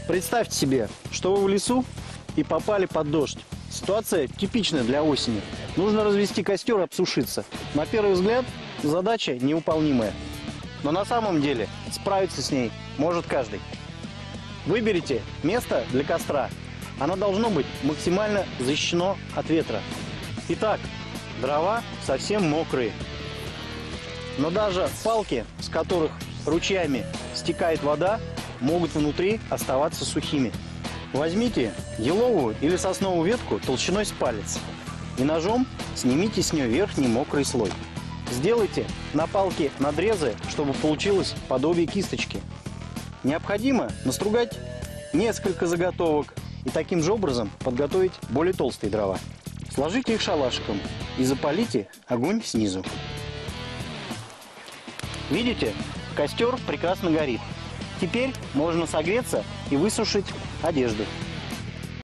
Представьте себе, что вы в лесу и попали под дождь. Ситуация типичная для осени. Нужно развести костер и обсушиться. На первый взгляд задача невыполнимая. Но на самом деле справиться с ней может каждый. Выберите место для костра. Оно должно быть максимально защищено от ветра. Итак, дрова совсем мокрые. Но даже палки, с которых ручьями стекает вода, могут внутри оставаться сухими. Возьмите еловую или сосновую ветку толщиной с палец и ножом снимите с нее верхний мокрый слой. Сделайте на палке надрезы, чтобы получилось подобие кисточки. Необходимо настругать несколько заготовок и таким же образом подготовить более толстые дрова. Сложите их шалашиком и запалите огонь снизу. Видите, костер прекрасно горит. Теперь можно согреться и высушить одежду.